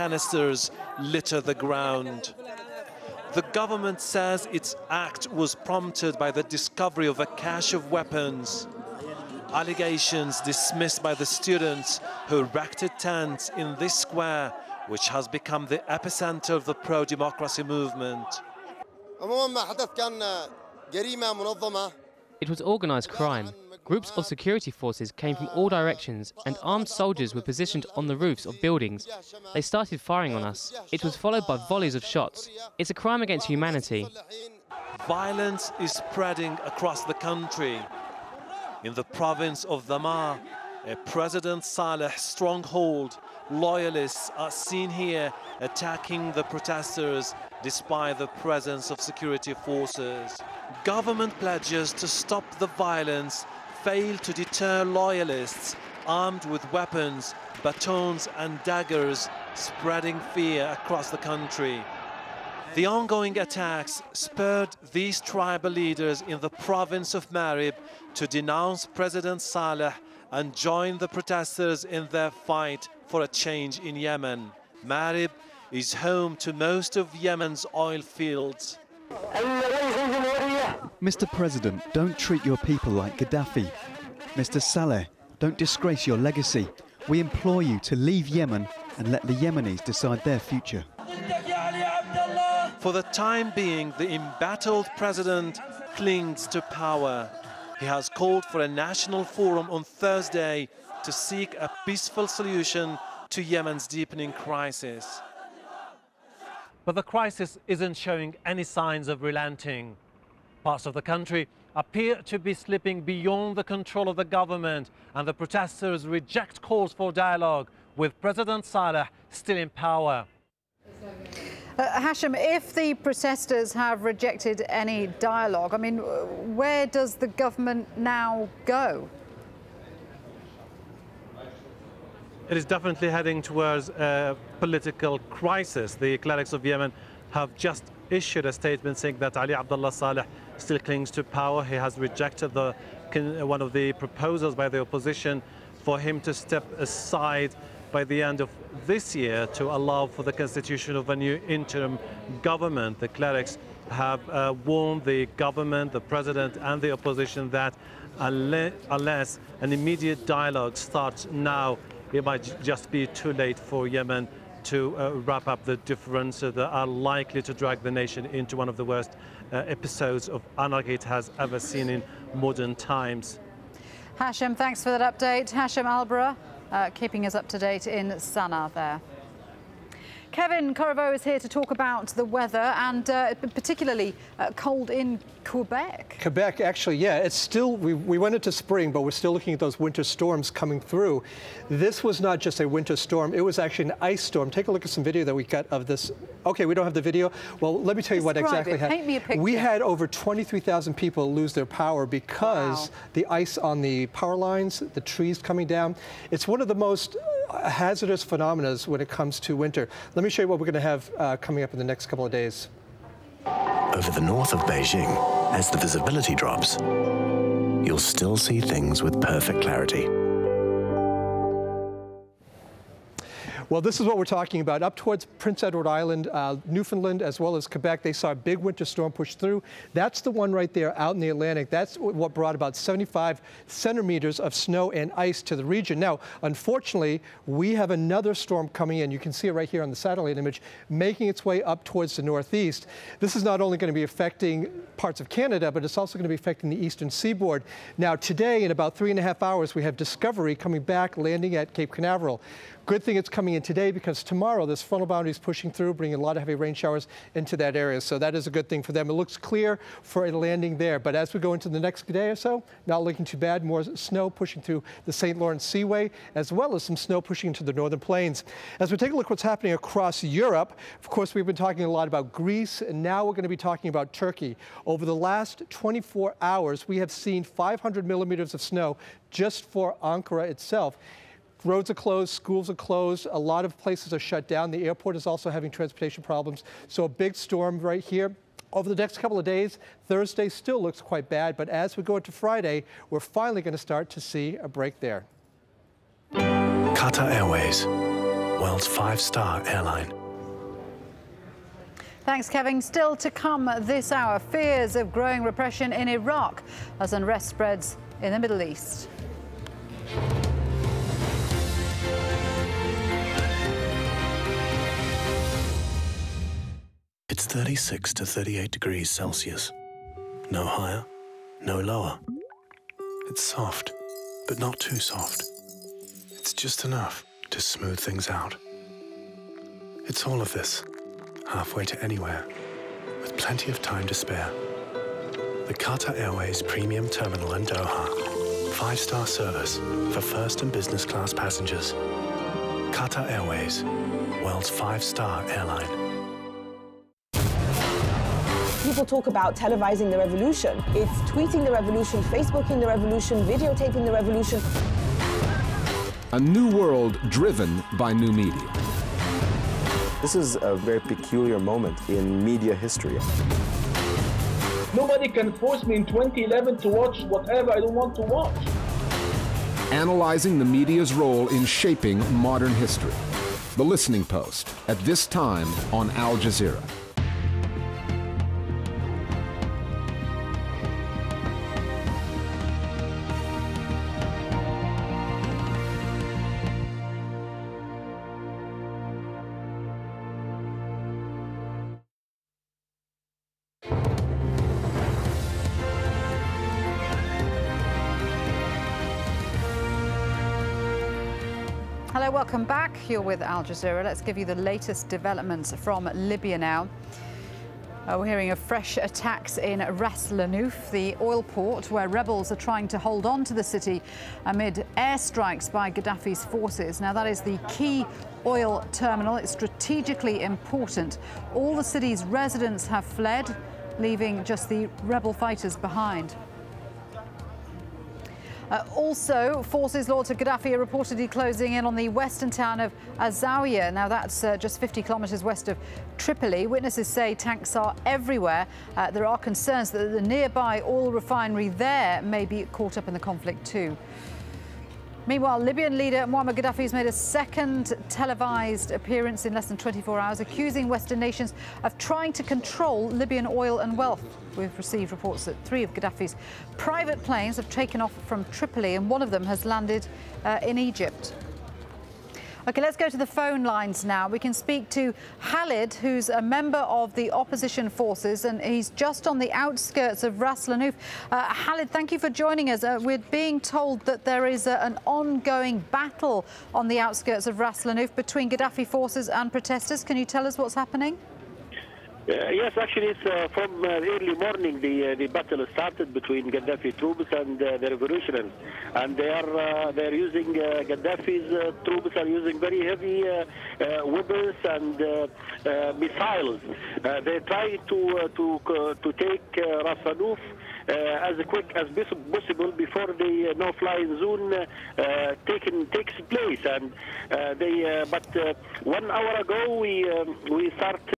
canisters litter the ground. The government says its act was prompted by the discovery of a cache of weapons. Allegations dismissed by the students who erected tents in this square, which has become the epicenter of the pro-democracy movement. It was organised crime. Groups of security forces came from all directions and armed soldiers were positioned on the roofs of buildings. They started firing on us. It was followed by volleys of shots. It's a crime against humanity. Violence is spreading across the country. In the province of Dhamar, a President Saleh stronghold, loyalists are seen here attacking the protesters despite the presence of security forces. Government pledges to stop the violence fail to deter loyalists armed with weapons, batons and daggers, spreading fear across the country. The ongoing attacks spurred these tribal leaders in the province of Marib to denounce President Saleh and join the protesters in their fight for a change in Yemen. Marib is home to most of Yemen's oil fields. Mr. President, don't treat your people like Gaddafi. Mr. Saleh, don't disgrace your legacy. We implore you to leave Yemen and let the Yemenis decide their future. For the time being, the embattled president clings to power. He has called for a national forum on Thursday to seek a peaceful solution to Yemen's deepening crisis. But the crisis isn't showing any signs of relenting. Parts of the country appear to be slipping beyond the control of the government, and the protesters reject calls for dialogue, with President Saleh still in power. Hashim, if the protesters have rejected any dialogue, I mean, where does the government now go? It is definitely heading towards a political crisis. The clerics of Yemen have just issued a statement saying that Ali Abdullah Saleh still clings to power. He has rejected one of the proposals by the opposition for him to step aside by the end of this year to allow for the constitution of a new interim government. The clerics have warned the government, the president and the opposition that unless an immediate dialogue starts now, it might just be too late for Yemen to wrap up the differences that are likely to drag the nation into one of the worst episodes of anarchy it has ever seen in modern times. Hashim, thanks for that update. Hashim Albra, keeping us up to date in Sana'a there. Kevin Corriveau is here to talk about the weather and particularly cold in Quebec. Quebec, actually, yeah, it's still, we went into spring, but we're still looking at those winter storms coming through. This was not just a winter storm, it was actually an ice storm. Take a look at some video that we got of this. Okay, we don't have the video. Well, let me tell you what exactly happened. Paint me a picture. We had over 23,000 people lose their power because the ice on the power lines, the trees coming down. It's one of the most hazardous phenomena when it comes to winter. Let me show you what we're going to have coming up in the next couple of days. Over the north of Beijing, as the visibility drops, you'll still see things with perfect clarity. Well, this is what we're talking about. Up towards Prince Edward Island, Newfoundland, as well as Quebec, they saw a big winter storm push through. That's the one right there out in the Atlantic. That's what brought about 75 centimeters of snow and ice to the region. Now, unfortunately, we have another storm coming in. You can see it right here on the satellite image, making its way up towards the northeast. This is not only going to be affecting parts of Canada, but it's also going to be affecting the eastern seaboard. Now, today, in about 3.5 hours, we have Discovery coming back, landing at Cape Canaveral. Good thing it's coming in today because tomorrow this frontal boundary is pushing through, bringing a lot of heavy rain showers into that area. So that is a good thing for them. It looks clear for a landing there. But as we go into the next day or so, not looking too bad. More snow pushing through the St. Lawrence Seaway, as well as some snow pushing into the northern plains. As we take a look at what's happening across Europe, of course, we've been talking a lot about Greece, and now we're going to be talking about Turkey. Over the last 24 hours, we have seen 500 millimeters of snow just for Ankara itself. Roads are closed, schools are closed, a lot of places are shut down. The airport is also having transportation problems. So a big storm right here. Over the next couple of days, Thursday still looks quite bad, but as we go into Friday, we're finally going to start to see a break there. Qatar Airways, world's 5-star airline. Thanks, Kevin. Still to come this hour, fears of growing repression in Iraq as unrest spreads in the Middle East. It's 36 to 38 degrees Celsius. No higher, no lower. It's soft, but not too soft. It's just enough to smooth things out. It's all of this, halfway to anywhere, with plenty of time to spare. The Qatar Airways Premium Terminal in Doha. 5-star service for first and business class passengers. Qatar Airways, world's 5-star airline. People talk about televising the revolution. It's tweeting the revolution, Facebooking the revolution, videotaping the revolution. A new world driven by new media. This is a very peculiar moment in media history. Nobody can force me in 2011 to watch whatever I don't want to watch. Analyzing the media's role in shaping modern history. The Listening Post, at this time on Al Jazeera. Hello, welcome back. You're with Al Jazeera. Let's give you the latest developments from Libya now. We're hearing of fresh attacks in Ras Lanuf, the oil port, where rebels are trying to hold on to the city amid airstrikes by Gaddafi's forces. Now, that is the key oil terminal. It's strategically important. All the city's residents have fled, leaving just the rebel fighters behind. Also, forces loyal to Gaddafi are reportedly closing in on the western town of AlJazeera. Now, that's just 50 kilometres west of Tripoli. Witnesses say tanks are everywhere. There are concerns that the nearby oil refinery there may be caught up in the conflict too. Meanwhile, Libyan leader Muammar Gaddafi has made a second televised appearance in less than 24 hours, accusing Western nations of trying to control Libyan oil and wealth. We've received reports that 3 of Gaddafi's private planes have taken off from Tripoli, and one of them has landed in Egypt. OK, let's go to the phone lines now. We can speak to Khalid, who's a member of the opposition forces, and he's just on the outskirts of Ras Lanuf. Khalid, thank you for joining us. We're being told that there is an ongoing battle on the outskirts of Ras Lanuf between Gaddafi forces and protesters. Can you tell us what's happening? Yes, actually, it's from early morning. The battle started between Gaddafi troops and the revolutionaries, and they're using Gaddafi's troops are using very heavy weapons and missiles. They try to take Ras Lanuf as quick as possible before the no-fly zone takes place. And but 1 hour ago we started